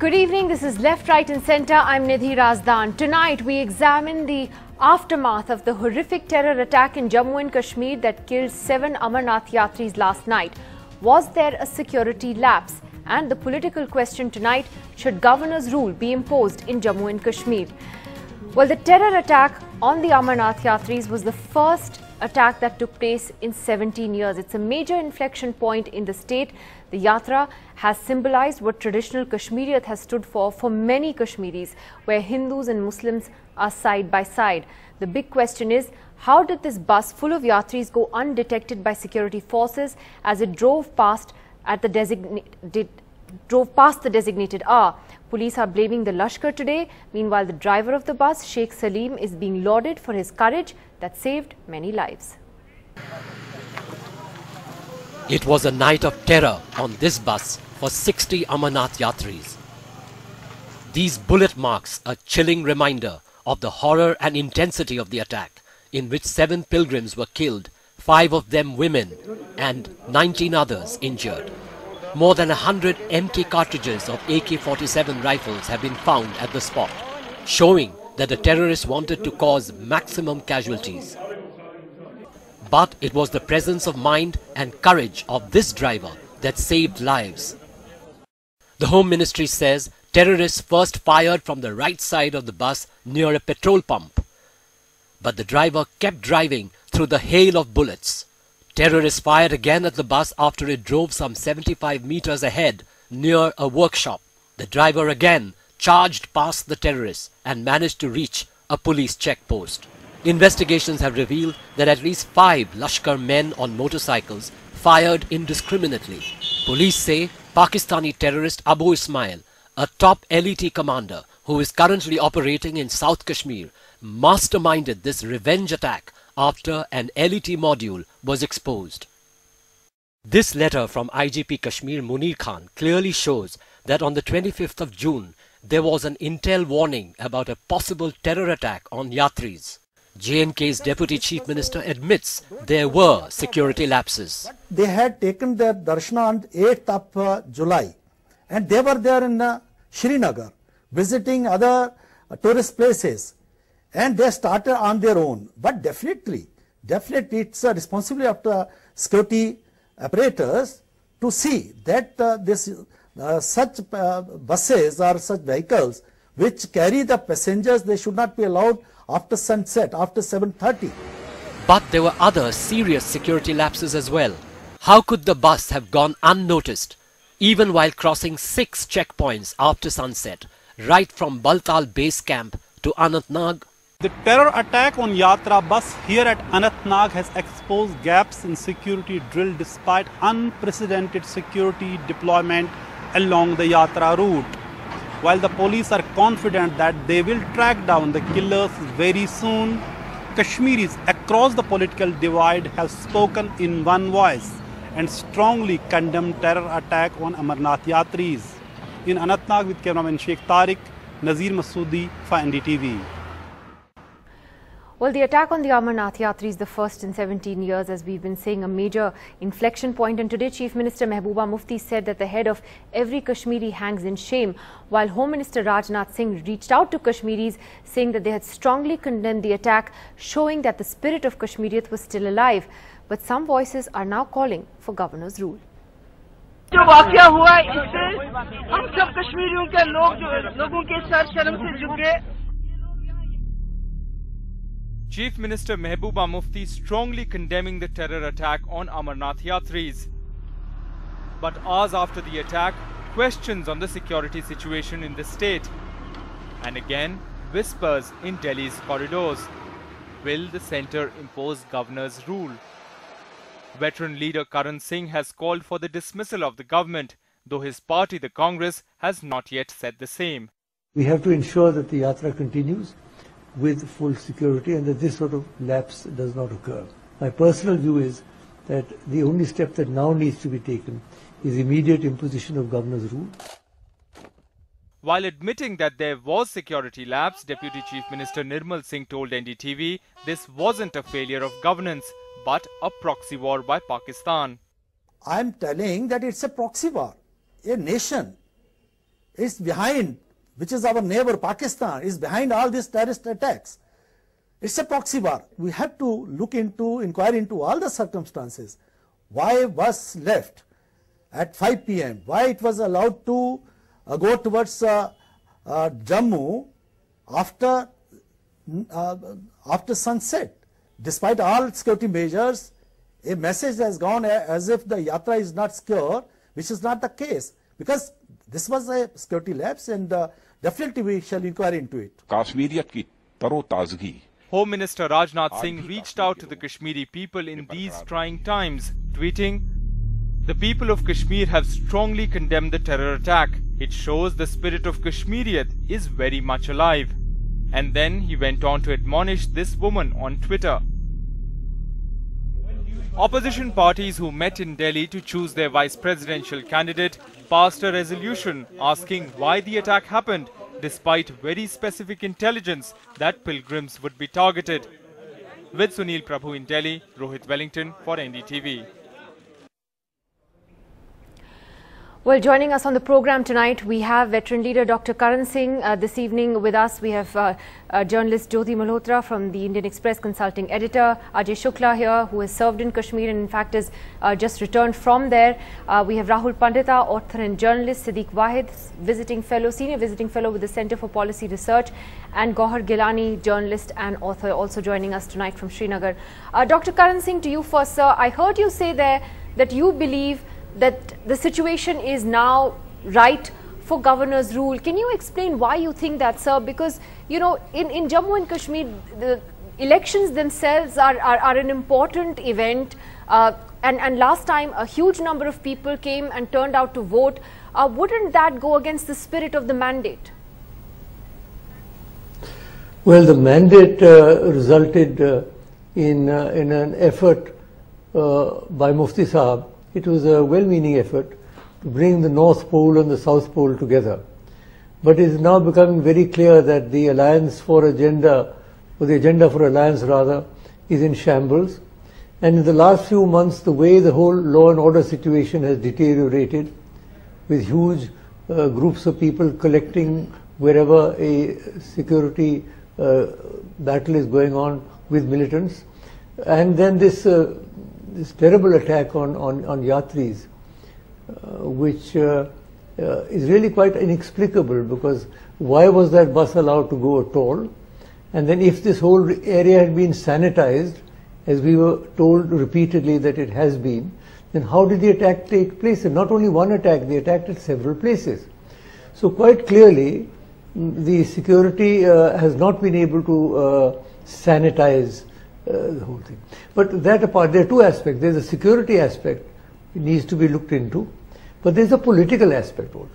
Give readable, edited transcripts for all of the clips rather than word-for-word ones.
Good evening, this is Left, Right and Centre. I'm Nidhi Razdan. Tonight we examine the aftermath of the horrific terror attack in Jammu and Kashmir that killed 7 Amarnath Yatris last night. Was there a security lapse? And the political question tonight, should governor's rule be imposed in Jammu and Kashmir? Well, the terror attack on the Amarnath Yatris was the first attack that took place in 17 years. It's a major inflection point in the state. The Yatra has symbolized what traditional Kashmiriyat has stood for many Kashmiris, where Hindus and Muslims are side by side. The big question is, how did this bus full of Yatris go undetected by security forces as it drove past the designated hour? Police are blaming the Lashkar today. Meanwhile, the driver of the bus, Sheikh Salim, is being lauded for his courage that saved many lives. It was a night of terror on this bus for 60 Amarnath Yatris. These bullet marks a chilling reminder of the horror and intensity of the attack, in which 7 pilgrims were killed, 5 of them women, and 19 others injured. More than 100 empty cartridges of AK-47 rifles have been found at the spot, showing that the terrorists wanted to cause maximum casualties. But it was the presence of mind and courage of this driver that saved lives. The Home Ministry says terrorists first fired from the right side of the bus near a petrol pump. But the driver kept driving through the hail of bullets. Terrorists fired again at the bus after it drove some 75 meters ahead near a workshop. The driver again charged past the terrorists and managed to reach a police checkpost. Investigations have revealed that at least 5 Lashkar men on motorcycles fired indiscriminately. Police say Pakistani terrorist Abu Ismail, a top LET commander who is currently operating in South Kashmir, masterminded this revenge attack after an LET module was exposed. This letter from IGP Kashmir Munir Khan clearly shows that on the 25th of June, there was an intel warning about a possible terror attack on Yatris. J&K's Deputy Chief Minister admits there were security lapses. They had taken their darshana on 8th of July and they were there in Srinagar visiting other tourist places, and they started on their own. But definitely it's a responsibility of the security apparatus to see that such buses or such vehicles which carry the passengers, they should not be allowed after sunset, after 7:30. But there were other serious security lapses as well. How could the bus have gone unnoticed, even while crossing 6 checkpoints after sunset, right from Baltal base camp to Anantnag? The terror attack on Yatra bus here at Anantnag has exposed gaps in security drill despite unprecedented security deployment along the Yatra route. While the police are confident that they will track down the killers very soon, Kashmiris across the political divide have spoken in one voice and strongly condemned terror attack on Amarnath Yatris. In Anantnag with cameraman Sheikh Tariq, Nazir Masoodi for NDTV. Well, the attack on the Amarnath Yatra is the first in 17 years, as we've been saying, a major inflection point. And today, Chief Minister Mehbooba Mufti said that the head of every Kashmiri hangs in shame, while Home Minister Rajnath Singh reached out to Kashmiris, saying that they had strongly condemned the attack, showing that the spirit of Kashmiriyat was still alive. But some voices are now calling for governor's rule. जो वाकया हुआ इससे हम सब कश्मीरियों के लोगों के सर शर्म से झुक गए. Chief Minister Mehbooba Mufti strongly condemning the terror attack on Amarnath Yatris. But hours after the attack, questions on the security situation in the state. And again, whispers in Delhi's corridors. Will the centre impose governor's rule? Veteran leader Karan Singh has called for the dismissal of the government, though his party, the Congress, has not yet said the same. We have to ensure that the Yatra continues with full security and that this sort of lapse does not occur. My personal view is that the only step that now needs to be taken is immediate imposition of governor's rule. While admitting that there was security lapse, Deputy Chief Minister Nirmal Singh told NDTV this wasn't a failure of governance, but a proxy war by Pakistan. I am telling that it's a proxy war. A nation is behind, which is our neighbor Pakistan, is behind all these terrorist attacks. It's a proxy war. We have to inquire into all the circumstances. Why bus left at 5 p.m.? Why it was allowed to go towards Jammu after sunset? Despite all security measures, a message has gone as if the yatra is not secure, which is not the case, because this was a security lapse, and definitely we shall inquire into it. Kashmiriyat ki taro-tazgi. Home Minister Rajnath Singh reached out to the Kashmiri people in these trying times, tweeting, "The people of Kashmir have strongly condemned the terror attack. It shows the spirit of Kashmiriyat is very much alive." And then he went on to admonish this woman on Twitter. Opposition parties who met in Delhi to choose their vice presidential candidate passed a resolution asking why the attack happened, despite very specific intelligence that pilgrims would be targeted. With Sunil Prabhu in Delhi, Rohit Wellington for NDTV. Well, joining us on the program tonight, we have veteran leader Dr. Karan Singh. This evening with us, we have journalist Jyoti Malhotra from the Indian Express consulting editor, Ajay Shukla here, who has served in Kashmir and in fact is just returned from there. We have Rahul Pandita, author and journalist, Siddiq Wahid, senior visiting fellow with the Center for Policy Research, and Gohar Gilani, journalist and author, also joining us tonight from Srinagar. Dr. Karan Singh, to you first, sir. I heard you say there that you believe that the situation is now right for governor's rule. Can you explain why you think that, sir? Because, you know, in Jammu and Kashmir, the elections themselves are an important event. And last time, a huge number of people came and turned out to vote. Wouldn't that go against the spirit of the mandate? Well, the mandate resulted in an effort by Mufti Sahab. It was a well-meaning effort to bring the North Pole and the South Pole together. But it is now becoming very clear that the Alliance for Agenda, or the Agenda for Alliance rather, is in shambles. And in the last few months, the way the whole law and order situation has deteriorated, with huge groups of people collecting wherever a security battle is going on with militants. And then this terrible attack on Yatris, which is really quite inexplicable, because why was that bus allowed to go at all? And then if this whole area had been sanitized, as we were told repeatedly that it has been, then how did the attack take place? And not only one attack, they attacked at several places. So quite clearly, the security has not been able to sanitize the whole thing. But that apart, there are two aspects. There's a security aspect, it needs to be looked into, but there's a political aspect also.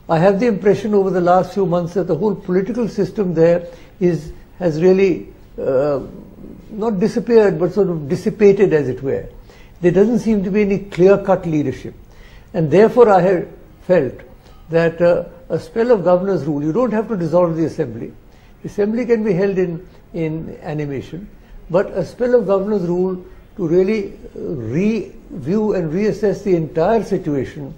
I have the impression over the last few months that the whole political system there has really not disappeared, but sort of dissipated, as it were. There doesn't seem to be any clear-cut leadership. And therefore I have felt that a spell of governor's rule, you don't have to dissolve the assembly. The assembly can be held in animation. But a spell of governor's rule to really review and reassess the entire situation,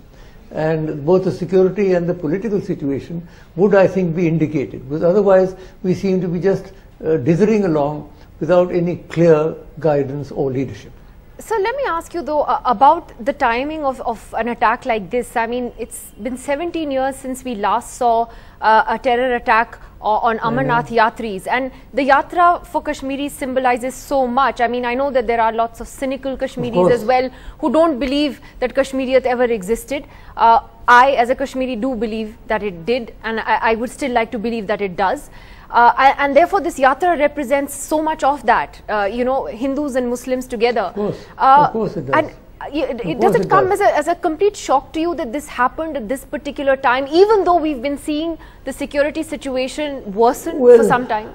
and both the security and the political situation, would, I think, be indicated. Because otherwise, we seem to be just dithering along without any clear guidance or leadership. So let me ask you, though, about the timing of an attack like this. I mean, it's been 17 years since we last saw a terror attack on Amarnath Yatris, and the Yatra for Kashmiris symbolizes so much. I mean, I know that there are lots of cynical Kashmiris as well who don't believe that Kashmiriyat ever existed. I, as a Kashmiri, do believe that it did, and I would still like to believe that it does. And therefore, this Yatra represents so much of that, you know, Hindus and Muslims together. Of course it does. And does it come as a complete shock to you that this happened at this particular time, even though we've been seeing the security situation worsen for some time?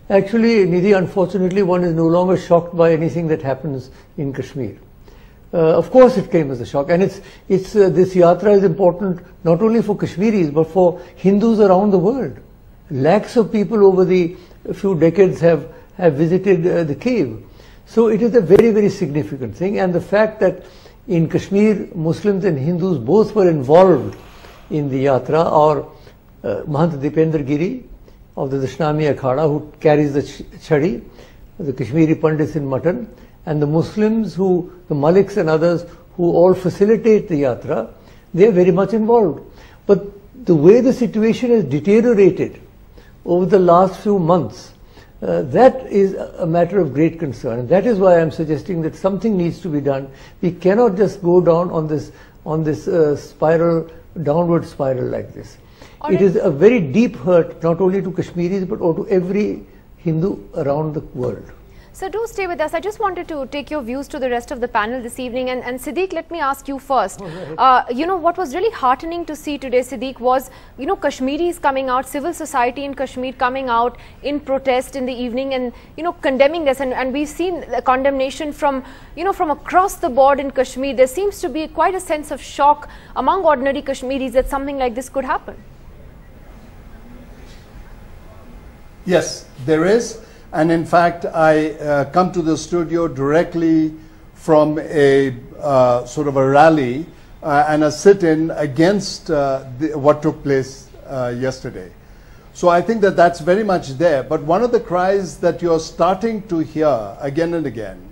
Actually, Nidhi, unfortunately, one is no longer shocked by anything that happens in Kashmir. Of course it came as a shock, and this yatra is important not only for Kashmiris but for Hindus around the world. Lakhs of people over the few decades have visited the cave. So it is a very, very significant thing, and the fact that In Kashmir, Muslims and Hindus both were involved in the yatra, or Mahant Dipendra Giri of the Dashnami Akhada, who carries the chhadi, the Kashmiri Pandits in mutton, and the Muslims who, the Maliks and others who all facilitate the yatra, they are very much involved. But the way the situation has deteriorated over the last few months, that is a matter of great concern. And that is why I am suggesting that something needs to be done. We cannot just go down on this spiral, downward spiral like this. It is a very deep hurt, not only to Kashmiris, but to every Hindu around the world. So do stay with us. I just wanted to take your views to the rest of the panel this evening. And Siddique, let me ask you first. You know, what was really heartening to see today, Siddique, was, you know, Kashmiris coming out, civil society in Kashmir coming out in protest in the evening and, you know, condemning this. And we've seen the condemnation from, you know, from across the board in Kashmir. There seems to be quite a sense of shock among ordinary Kashmiris that something like this could happen. Yes, there is. And in fact, I come to the studio directly from a sort of a rally and a sit-in against what took place yesterday. So I think that that's very much there. But one of the cries that you're starting to hear again and again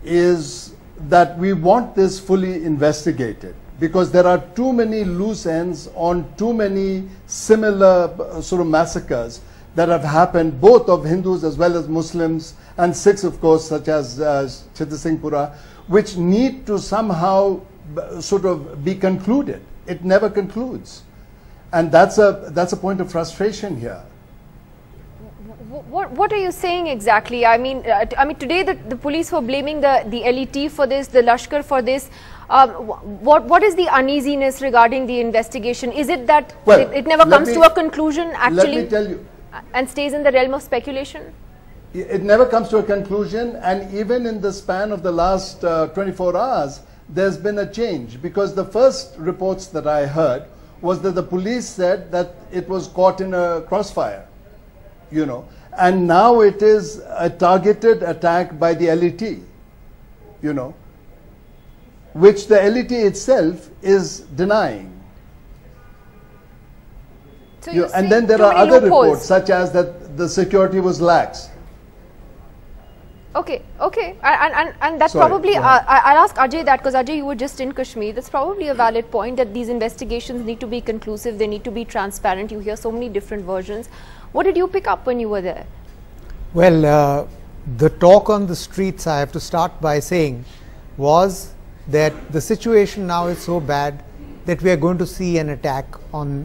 is that we want this fully investigated, because there are too many loose ends on too many similar sort of massacres that have happened, both of Hindus as well as Muslims, and Sikhs, of course, such as Chittasingpura, which need to somehow sort of be concluded. It never concludes. And that's a point of frustration here. What are you saying exactly? I mean, today the police were blaming the LET for this, the Lashkar for this. What is the uneasiness regarding the investigation? Is it that it never comes to a conclusion, actually? Let me tell you. And stays in the realm of speculation? It never comes to a conclusion, and even in the span of the last 24 hours, there's been a change, because the first reports that I heard was that the police said that it was caught in a crossfire, you know, and now it is a targeted attack by the LET, you know, which the LET itself is denying. So and then there are other reports, such as that the security was lax. Okay, and that's probably, I'll ask Ajay that, because Ajay, you were just in Kashmir. That's probably a valid point, that these investigations need to be conclusive, they need to be transparent. You hear so many different versions. What did you pick up when you were there? Well, the talk on the streets, I have to start by saying, was that the situation now is so bad that we are going to see an attack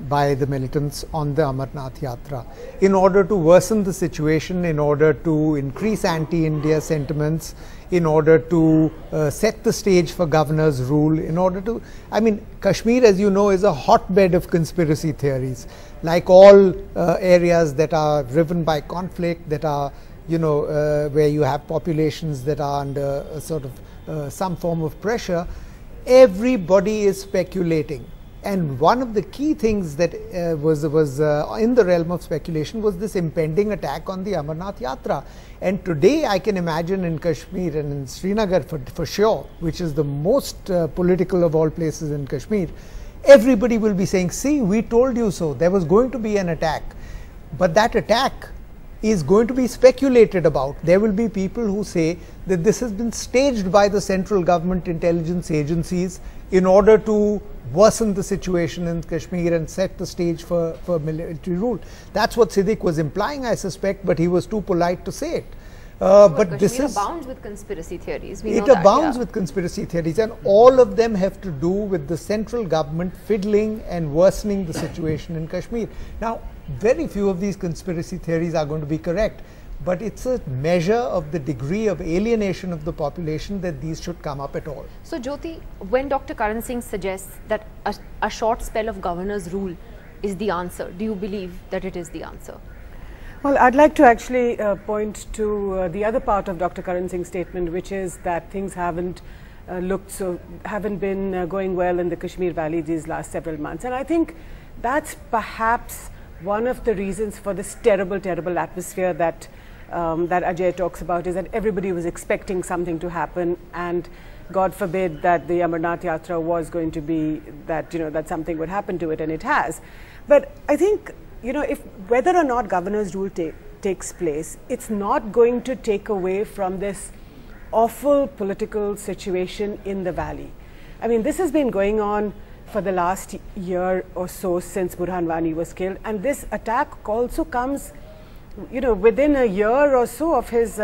by the militants on the Amarnath Yatra in order to worsen the situation, in order to increase anti-India sentiments, in order to set the stage for governor's rule, in order to, I mean, Kashmir, as you know, is a hotbed of conspiracy theories. Like all areas that are riven by conflict, that are, you know, where you have populations that are under sort of some form of pressure, everybody is speculating. And one of the key things that was in the realm of speculation was this impending attack on the Amarnath Yatra. And today I can imagine in Kashmir and in Srinagar for sure, which is the most political of all places in Kashmir, everybody will be saying, see, we told you so, there was going to be an attack. But that attack is going to be speculated about. There will be people who say that this has been staged by the central government intelligence agencies in order to worsen the situation in Kashmir and set the stage for military rule. That's what Siddique was implying, I suspect, but he was too polite to say it. But this is, abounds with conspiracy theories. It abounds with conspiracy theories, and all of them have to do with the central government fiddling and worsening the situation in Kashmir. Now, very few of these conspiracy theories are going to be correct, but it's a measure of the degree of alienation of the population that these should come up at all. So, Jyoti, when Dr. Karan Singh suggests that a short spell of governor's rule is the answer, do you believe that it is the answer? Well, I'd like to actually point to the other part of Dr. Karan Singh's statement, which is that things haven't been going well in the Kashmir Valley these last several months. And I think that's perhaps one of the reasons for this terrible, terrible atmosphere that that Ajay talks about, is that everybody was expecting something to happen, and God forbid that the Amarnath Yatra was going to be that, that something would happen to it, and it has. But I think, if whether or not governor's rule takes place, it's not going to take away from this awful political situation in the valley. I mean, this has been going on for the last year or so since Burhan Wani was killed, and this attack also comes, within a year or so of his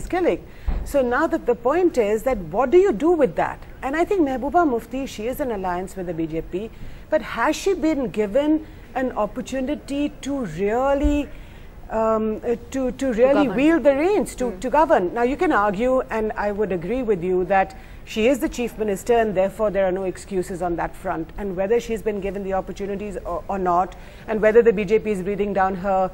killing. So now that the point is that what do you do with that? And I think Mehbooba Mufti, she is in alliance with the BJP, but has she been given an opportunity to really wield the reins, to govern? Now you can argue, and I would agree with you, that she is the chief minister and therefore there are no excuses on that front, and whether she's been given the opportunities or not, and whether the BJP is breathing down her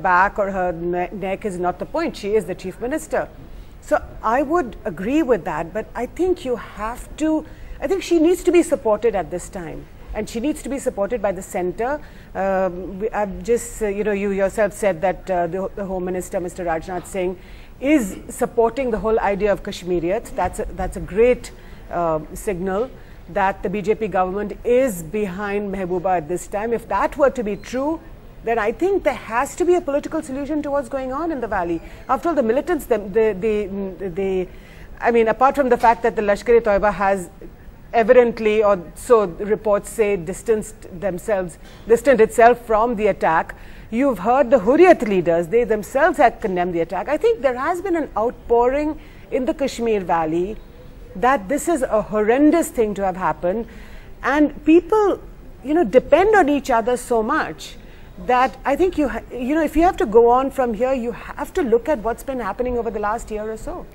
back or her neck is not the point. She is the chief minister. So I would agree with that, but I think I think she needs to be supported at this time, and she needs to be supported by the centre. I've just, you yourself said that the Home Minister, Mr. Rajnath Singh, is supporting the whole idea of Kashmiriyat. That's a great signal that the BJP government is behind Mehbooba at this time. If that were to be true, then I think there has to be a political solution to what's going on in the valley. After all, the militants, I mean, apart from the fact that the Lashkar-e-Toiba has evidently, or so reports say, distanced itself from the attack. You've heard the Hurriyat leaders, they themselves had condemned the attack. I think there has been an outpouring in the Kashmir Valley that this is a horrendous thing to have happened, and people, depend on each other so much that I think if you have to go on from here, you have to look at what's been happening over the last year or so.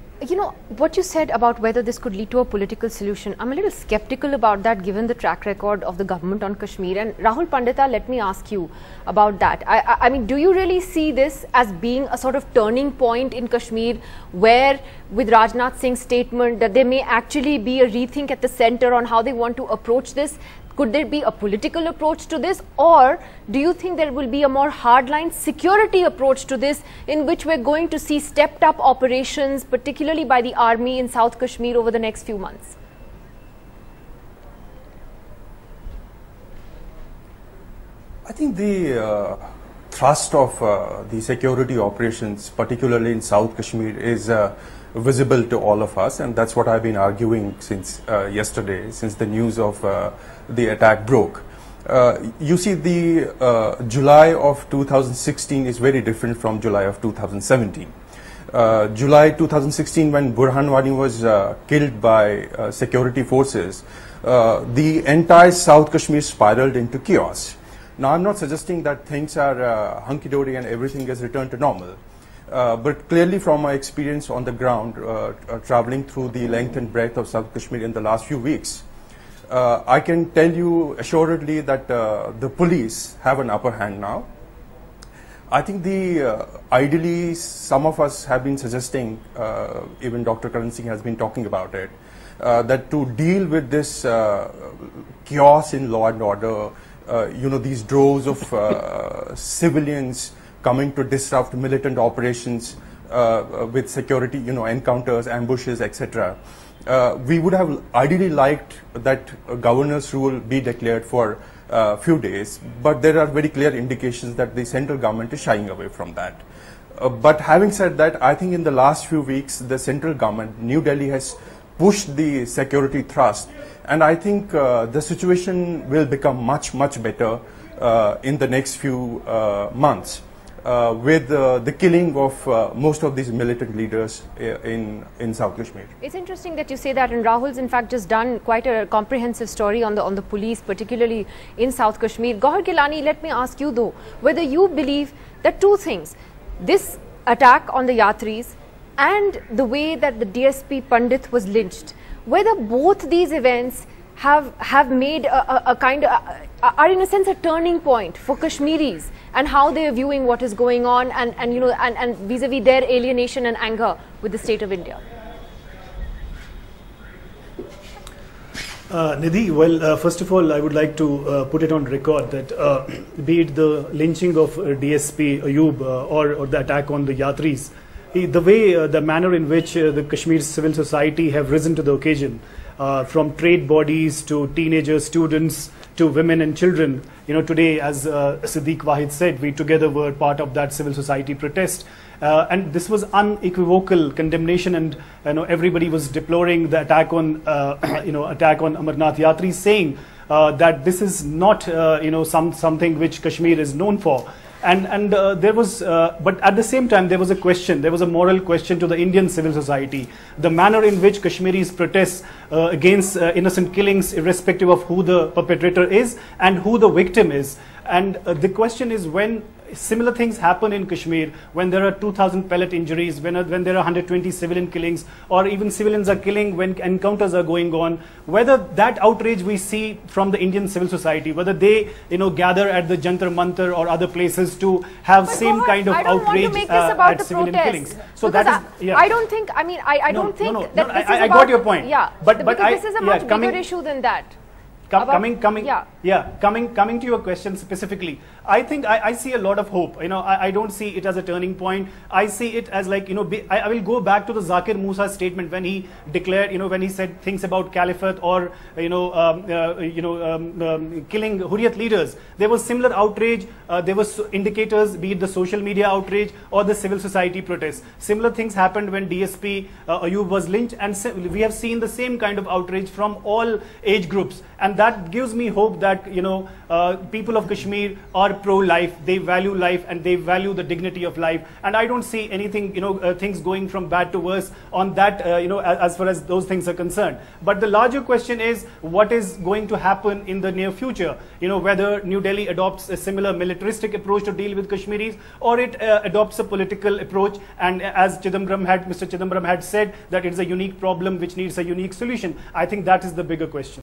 What you said about whether this could lead to a political solution, I'm a little skeptical about that given the track record of the government on Kashmir. And Rahul Pandita, let me ask you about that. I mean, do you really see this as being a sort of turning point in Kashmir where, with Rajnath Singh's statement, that there may actually be a rethink at the centre on how they want to approach this? Could there be a political approach to this, or do you think there will be a more hardline security approach to this, in which we're going to see stepped up operations, particularly by the army in South Kashmir over the next few months? I think the thrust of the security operations, particularly in South Kashmir, is visible to all of us, and that's what I've been arguing since yesterday, since the news of the attack broke. You see, the July of 2016 is very different from July of 2017. July 2016, when Burhan Wani was killed by security forces, the entire South Kashmir spiraled into chaos. Now, I'm not suggesting that things are hunky-dory and everything has returned to normal. But clearly, from my experience on the ground, traveling through the length and breadth of South Kashmir in the last few weeks, I can tell you assuredly that the police have an upper hand now. I think ideally, some of us have been suggesting, even Dr. Karan Singh has been talking about it, that to deal with this chaos in law and order, these droves of civilians coming to disrupt militant operations with security, encounters, ambushes, etc. We would have ideally liked that governor's rule be declared for a few days, but there are very clear indications that the central government is shying away from that. But having said that, I think in the last few weeks, the central government, New Delhi, has pushed the security thrust, and I think the situation will become much, much better in the next few months. With the killing of most of these militant leaders in South Kashmir. It's interesting that you say that, and Rahul's in fact just done quite a comprehensive story on the police, particularly in South Kashmir. Gauhar Gilani, let me ask you though, whether you believe that two things, this attack on the Yatris and the way that the DSP Pandit was lynched, whether both these events have made a kind of, are in a sense a turning point for Kashmiris and how they are viewing what is going on, and vis-a-vis their alienation and anger with the state of India. Nidhi, well, first of all, I would like to put it on record that be it the lynching of DSP Ayub or the attack on the Yatris, the way, the manner in which the Kashmir civil society have risen to the occasion, from trade bodies to teenagers, students, to women and children. You know, today, as Siddiq Wahid said, we together were part of that civil society protest. And this was unequivocal condemnation, and everybody was deploring the attack on, attack on Amarnath Yatris, saying that this is not, something which Kashmir is known for. And there was, but at the same time, there was a question, there was a moral question to the Indian civil society. The manner in which Kashmiris protest against innocent killings, irrespective of who the perpetrator is and who the victim is. And the question is, when similar things happen in Kashmir, when there are 2,000 pellet injuries, when there are 120 civilian killings, or even civilians are killing when encounters are going on, whether that outrage we see from the Indian civil society, whether they gather at the Jantar Mantar or other places to have same kind of outrage at civilian killings. So that is, yeah. I don't think, I mean, I don't think that this is about, I got your point. Yeah, but this is a much bigger issue than that. Coming to your question specifically, I think I see a lot of hope. I don't see it as a turning point. I see it as like, I will go back to the Zakir Musa statement when he declared, when he said things about caliphate or, killing Hurriyat leaders. There was similar outrage. There was indicators, be it the social media outrage or the civil society protests. Similar things happened when DSP Ayub was lynched, and we have seen the same kind of outrage from all age groups. And that gives me hope that, people of Kashmir are pro-life, they value life and they value the dignity of life. And I don't see anything, things going from bad to worse on that, as far as those things are concerned. But the larger question is, what is going to happen in the near future? Whether New Delhi adopts a similar militaristic approach to deal with Kashmiris, or it adopts a political approach. And as Mr. Chidambaram had said, that it's a unique problem which needs a unique solution. I think that is the bigger question.